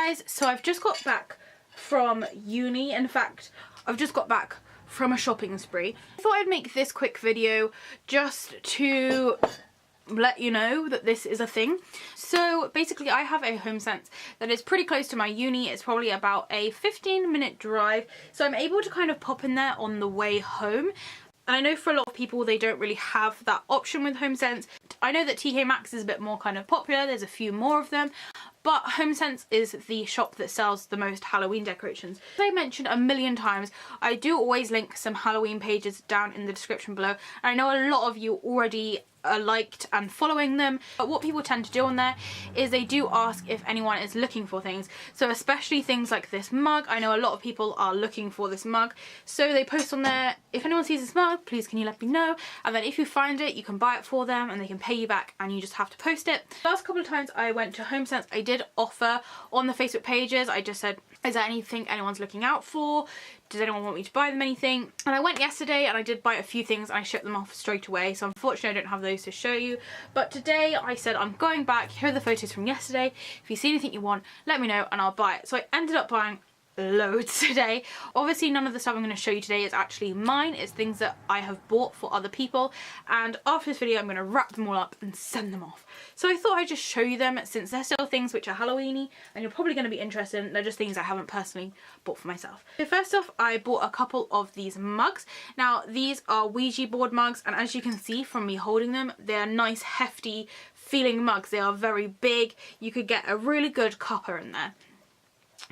guys, so I've just got back from uni. In fact, I've just got back from a shopping spree. I thought I'd make this quick video just to let you know that this is a thing. So basically I have a Homesense that is pretty close to my uni. It's probably about a 15-minute drive, so I'm able to kind of pop in there on the way home. And I know for a lot of people they don't really have that option with Homesense. I know that TKMAXX is a bit more kind of popular, there's a few more of them, but Homesense is the shop that sells the most Halloween decorations. As I mentioned a million times, I do always link some Halloween pages down in the description below, and I know a lot of you already liked and following them, but what people tend to do on there is they do ask if anyone is looking for things. So especially things like this mug, I know a lot of people are looking for this mug, so they post on there, if anyone sees this mug, please can you let me know, and then if you find it you can buy it for them and they can pay you back and you just have to post it. The last couple of times I went to Homesense I did offer on the Facebook pages. I just said, is there anything anyone's looking out for? Does anyone want me to buy them anything? And I went yesterday and I did buy a few things and I shipped them off straight away, so unfortunately I don't have those to show you. But today I said I'm going back, here are the photos from yesterday, if you see anything you want let me know and I'll buy it. So I ended up buying loads today. Obviously none of the stuff I'm going to show you today is actually mine, it's things that I have bought for other people, and after this video I'm going to wrap them all up and send them off. So I thought I'd just show you them since they're still things which are Halloweeny and you're probably going to be interested in. They're just things I haven't personally bought for myself. So first off, I bought a couple of these mugs. Now these are Ouija board mugs, and as you can see from me holding them, they're nice hefty feeling mugs. They are very big, you could get a really good cuppa in there.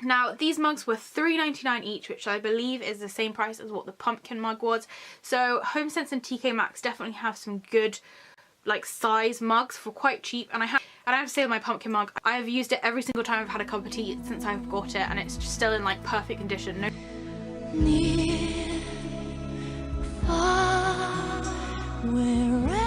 Now these mugs were $3.99 each, which I believe is the same price as what the pumpkin mug was. So Homesense and TKMAXX definitely have some good like size mugs for quite cheap, and I have to say with my pumpkin mug, I have used it every single time I've had a cup of tea since I've got it, and it's just still in like perfect condition. No near, far, wherever.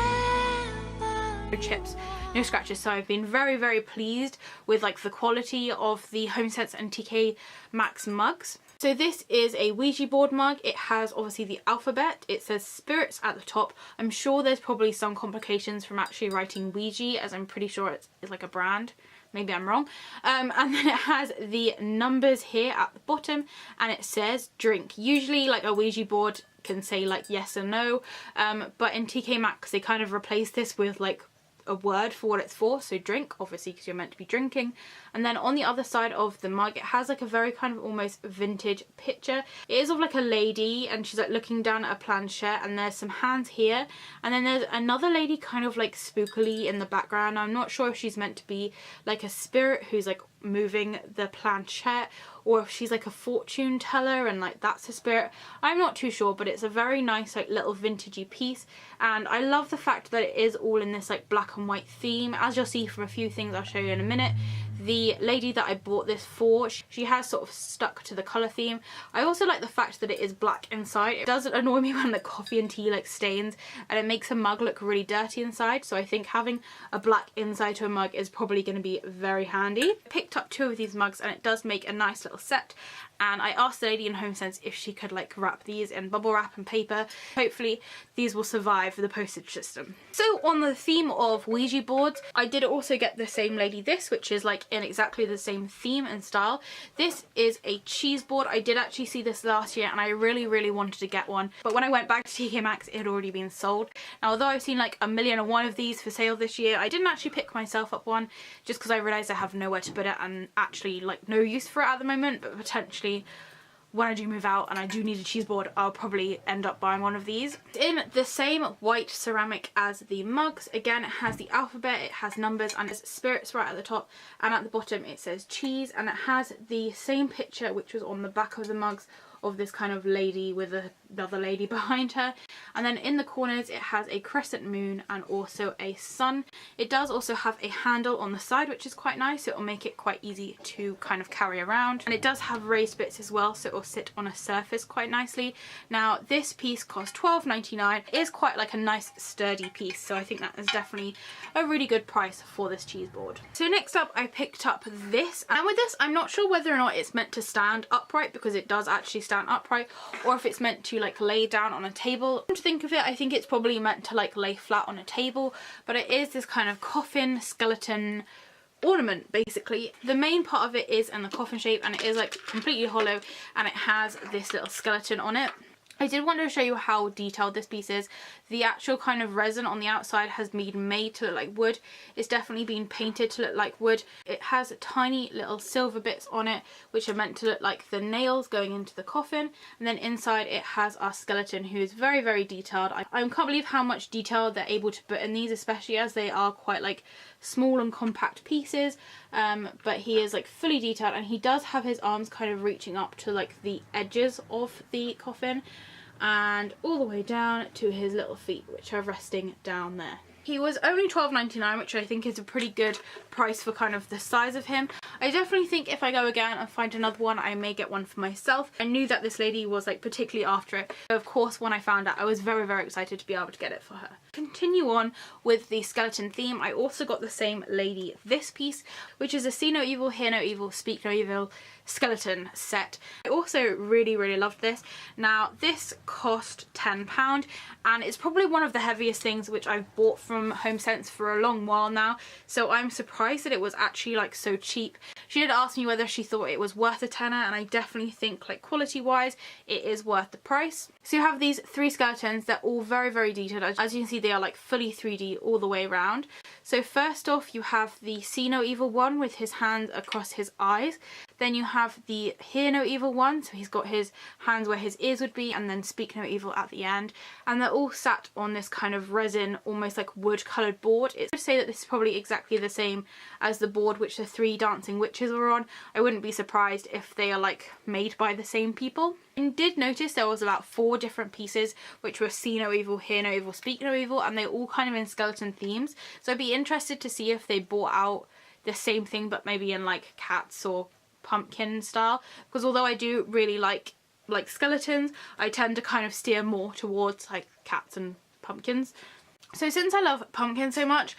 No chips, no scratches, so I've been very pleased with like the quality of the Homesense and TKMAXX mugs. So this is a Ouija board mug. It has obviously the alphabet, it says spirits at the top. I'm sure there's probably some complications from actually writing Ouija, as I'm pretty sure it's like a brand. Maybe I'm wrong. And then it has the numbers here at the bottom and it says drink. Usually like a Ouija board can say like yes or no, but in TKMAXX they kind of replace this with like a word for what it's for, so drink, obviously because you're meant to be drinking. And then on the other side of the mug it has like a very kind of almost vintage picture. It is of like a lady and she's like looking down at a planchette, and there's some hands here, and then there's another lady kind of like spookily in the background. I'm not sure if she's meant to be like a spirit who's like moving the planchette, or if she's like a fortune teller and like that's a spirit. I'm not too sure, but it's a very nice like little vintagey piece, and I love the fact that it is all in this like black and white theme. As you'll see from a few things I'll show you in a minute, the lady that I bought this for, she has sort of stuck to the colour theme. I also like the fact that it is black inside. It doesn't annoy me when the coffee and tea like stains, and it makes a mug look really dirty inside, so I think having a black inside to a mug is probably going to be very handy. I picked up 2 of these mugs and it does make a nice little set, and I asked the lady in Homesense if she could like wrap these in bubble wrap and paper. Hopefully these will survive the postage system. So on the theme of Ouija boards, I did also get the same lady this, which is like in exactly the same theme and style. This is a cheese board. I did actually see this last year and I really wanted to get one, but when I went back to TKMAXX it had already been sold. Now although I've seen like 1,000,001 of these for sale this year, I didn't actually pick myself up one just because I realised I have nowhere to put it and actually like no use for it at the moment, but potentially when I do move out and I do need a cheese board, I'll probably end up buying one of these. In the same white ceramic as the mugs, again it has the alphabet, it has numbers, and it's spirits right at the top, and at the bottom it says cheese, and it has the same picture which was on the back of the mugs of this kind of lady with another lady behind her, and then in the corners it has a crescent moon and also a sun. It does also have a handle on the side which is quite nice, it will make it quite easy to kind of carry around, and it does have raised bits as well, so it will sit on a surface quite nicely. Now this piece cost $12.99. It is quite like a nice sturdy piece, so I think that is definitely a really good price for this cheese board. So next up I picked up this, and with this I'm not sure whether or not it's meant to stand upright, because it does actually stand upright, or if it's meant to like lay down on a table. Come to think of it, I think it's probably meant to like lay flat on a table, but it is this kind of coffin skeleton ornament basically. The main part of it is in the coffin shape, and it is like completely hollow, and it has this little skeleton on it. I did want to show you how detailed this piece is. The actual kind of resin on the outside has been made to look like wood. It's definitely been painted to look like wood. It has tiny little silver bits on it, which are meant to look like the nails going into the coffin. And then inside it has our skeleton, who is very, very detailed. I can't believe how much detail they're able to put in these, especially as they are quite like small and compact pieces. But he is like fully detailed, and he does have his arms kind of reaching up to like the edges of the coffin and all the way down to his little feet, which are resting down there. He was only $12.99, which I think is a pretty good price for kind of the size of him. I definitely think if I go again and find another one, I may get one for myself. I knew that this lady was like particularly after it. So of course, when I found out, I was very, very excited to be able to get it for her. Continue on with the skeleton theme. I also got the same lady this piece, which is a See No Evil, Hear No Evil, Speak No Evil skeleton set. I also really, really loved this. Now this cost £10, and it's probably one of the heaviest things which I've bought from Homesense for a long while now, so I'm surprised that it was actually like so cheap. She did ask me whether she thought it was worth a tenner, and I definitely think like quality wise it is worth the price. So you have these 3 skeletons. They're all very, very detailed. As you can see, they are like fully 3D all the way around. So first off, you have the See No Evil one with his hands across his eyes. Then you have the Hear No Evil one, so he's got his hands where his ears would be, and then Speak No Evil at the end. And they're all sat on this kind of resin, almost like wood coloured board. It's to say that this is probably exactly the same as the board which the 3 dancing witches were on. I wouldn't be surprised if they are like made by the same people. I did notice there was about 4 different pieces which were See No Evil, Hear No Evil, Speak No Evil, and they're all kind of in skeleton themes. So I'd be interested to see if they brought out the same thing but maybe in like cats or pumpkin style, because although I do really like skeletons, I tend to kind of steer more towards like cats and pumpkins. So since I love pumpkins so much,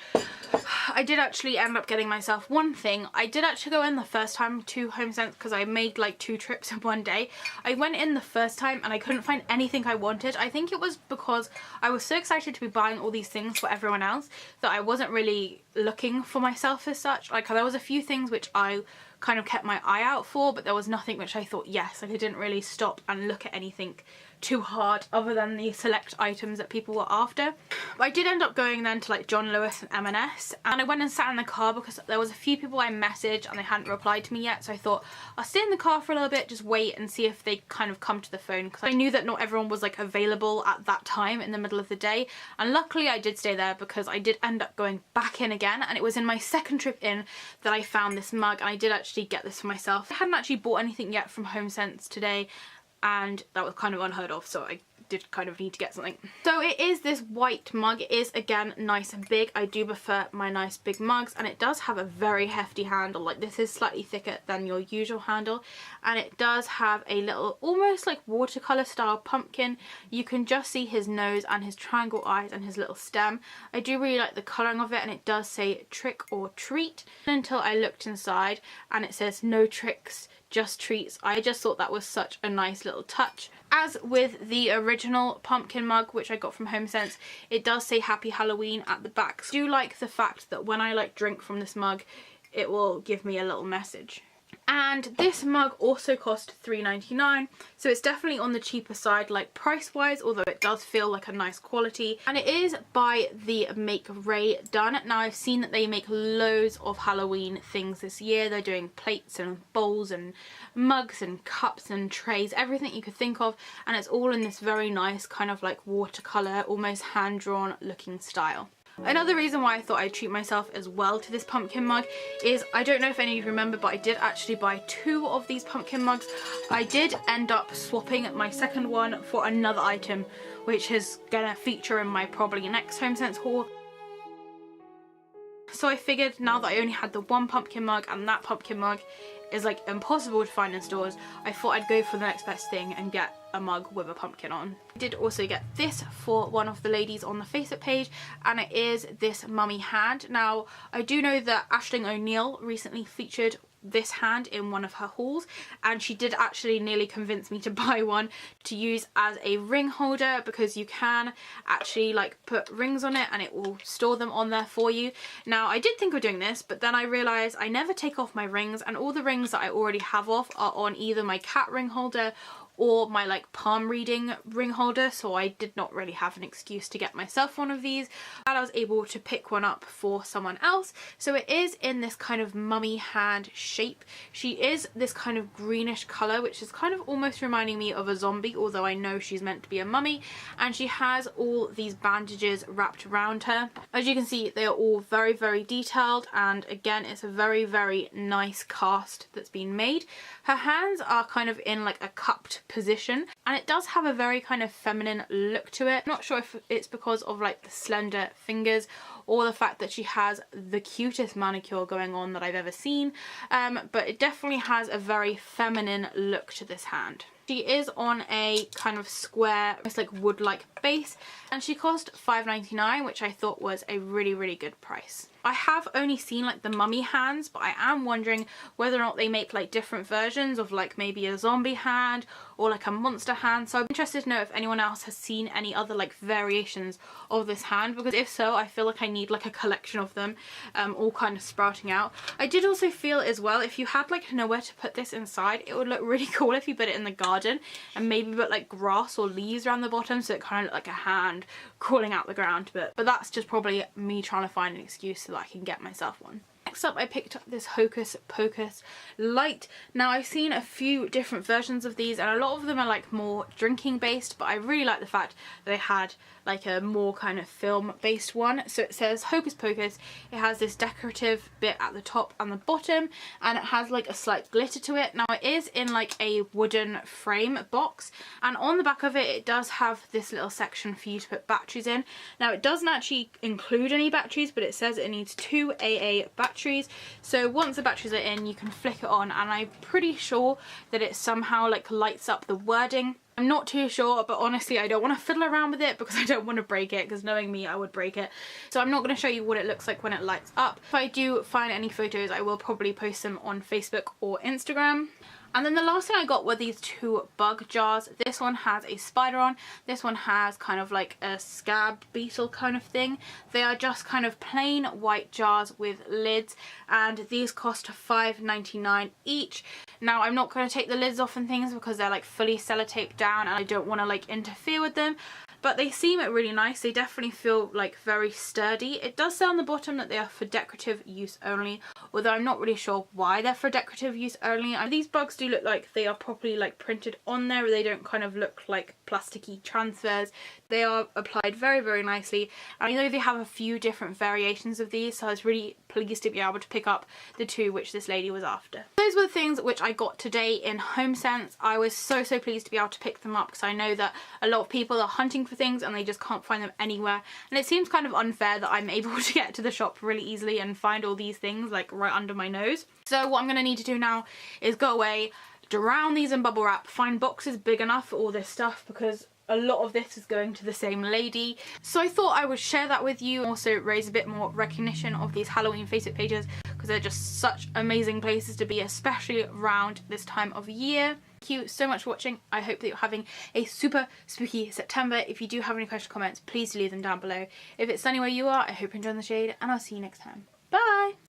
I did actually end up getting myself one thing. I did actually go in the first time to Homesense because I made like 2 trips in one day. I went in the first time and I couldn't find anything I wanted. I think it was because I was so excited to be buying all these things for everyone else that I wasn't really looking for myself as such. Like there was a few things which I kind of kept my eye out for, but there was nothing which I thought yes. Like I didn't really stop and look at anything too hard other than the select items that people were after. But I did end up going then to like John Lewis and M&S, and I went and sat in the car because there was a few people I messaged and they hadn't replied to me yet, so I thought I'll sit in the car for a little bit, just wait and see if they kind of come to the phone, because I knew that not everyone was like available at that time in the middle of the day. And luckily I did stay there because I did end up going back in again, and it was in my second trip in that I found this mug, and I did actually get this for myself. I hadn't actually bought anything yet from Homesense today, and that was kind of unheard of, so I did kind of need to get something. So it is this white mug. It is again nice and big. I do prefer my nice big mugs, and it does have a very hefty handle. Like this is slightly thicker than your usual handle, and it does have a little almost like watercolor style pumpkin. You can just see his nose and his triangle eyes and his little stem. I do really like the colouring of it, and it does say trick or treat until I looked inside and it says no tricks, just treats. I just thought that was such a nice little touch. As with the original pumpkin mug which I got from Homesense, it does say Happy Halloween at the back. So I do like the fact that when I like drink from this mug, it will give me a little message. And this mug also cost $3.99, so it's definitely on the cheaper side like price wise, although it does feel like a nice quality. And it is by the Make Ray Done. Now I've seen that they make loads of Halloween things this year. They're doing plates and bowls and mugs and cups and trays, everything you could think of, and it's all in this very nice kind of like watercolor, almost hand-drawn looking style. Another reason why I thought I'd treat myself as well to this pumpkin mug is, I don't know if any of you remember, but I did actually buy 2 of these pumpkin mugs. I did end up swapping my second one for another item which is gonna feature in my probably next Homesense haul. So I figured now that I only had the one pumpkin mug and that pumpkin mug is like impossible to find in stores, I thought I'd go for the next best thing and get a mug with a pumpkin on. I did also get this for one of the ladies on the Facebook page, and it is this mummy hand. Now I do know that Aisling O'Neill recently featured this hand in one of her hauls, and she did actually nearly convince me to buy one to use as a ring holder, because you can actually like put rings on it and it will store them on there for you. Now I did think of doing this, but then I realized I never take off my rings, and all the rings that I already have off are on either my cat ring holder or my like palm reading ring holder, so I did not really have an excuse to get myself one of these. And I was able to pick one up for someone else. So it is in this kind of mummy hand shape. She is this kind of greenish colour, which is kind of almost reminding me of a zombie, although I know she's meant to be a mummy, and she has all these bandages wrapped around her. As you can see, they are all very, very detailed, and again, it's a very, very nice cast that's been made. Her hands are kind of in like a cupped position, and it does have a very kind of feminine look to it. I'm not sure if it's because of like the slender fingers or the fact that she has the cutest manicure going on that I've ever seen, but it definitely has a very feminine look to this hand. She is on a kind of square, almost like wood-like base, and she cost $5.99, which I thought was a really, really good price. I have only seen like the mummy hands, but I am wondering whether or not they make like different versions of like maybe a zombie hand or like a monster hand. So I'm interested to know if anyone else has seen any other like variations of this hand, because if so, I feel like I need like a collection of them, all kind of sprouting out. I did also feel as well, if you had like nowhere to put this inside, it would look really cool if you put it in the garden and maybe put like grass or leaves around the bottom, so it kind of looked like a hand crawling out the ground. But that's just probably me trying to find an excuse so that I can get myself one. Next up, I picked up this Hocus Pocus light. Now I've seen a few different versions of these, and a lot of them are like more drinking based, but I really like the fact that they had like a more kind of film based one. So it says Hocus Pocus. It has this decorative bit at the top and the bottom, and it has like a slight glitter to it. Now it is in like a wooden frame box, and on the back of it, it does have this little section for you to put batteries in. Now it doesn't actually include any batteries, but it says it needs 2 AA batteries. So once the batteries are in, you can flick it on, and I'm pretty sure that it somehow like lights up the wording. I'm not too sure, but honestly I don't want to fiddle around with it because I don't want to break it, because knowing me, I would break it. So I'm not going to show you what it looks like when it lights up. If I do find any photos, I will probably post them on Facebook or Instagram. And then the last thing I got were these 2 bug jars. This one has a spider on. This one has kind of like a scab beetle kind of thing. They are just kind of plain white jars with lids, and these cost $5.99 each. Now I'm not going to take the lids off and things because they're like fully sellotaped down and I don't want to like interfere with them. But they seem really nice. They definitely feel like very sturdy. It does say on the bottom that they are for decorative use only, although I'm not really sure why they're for decorative use only. And these bugs do look like they are properly like printed on there. They don't kind of look like plasticky transfers. They are applied very, very nicely. And I know they have a few different variations of these, so I was really pleased to be able to pick up the 2 which this lady was after. Those were the things which I got today in Homesense. I was so pleased to be able to pick them up, because I know that a lot of people are hunting for things and they just can't find them anywhere, and it seems kind of unfair that I'm able to get to the shop really easily and find all these things like right under my nose. So what I'm going to need to do now is go away, drown these in bubble wrap, find boxes big enough for all this stuff, because a lot of this is going to the same lady. So I thought I would share that with you, also raise a bit more recognition of these Halloween Facebook pages, because they're just such amazing places to be, especially around this time of year. Thank you so much for watching. I hope that you're having a super spooky September. If you do have any questions or comments, please leave them down below. If it's sunny where you are, I hope you're enjoying the shade, and I'll see you next time. Bye!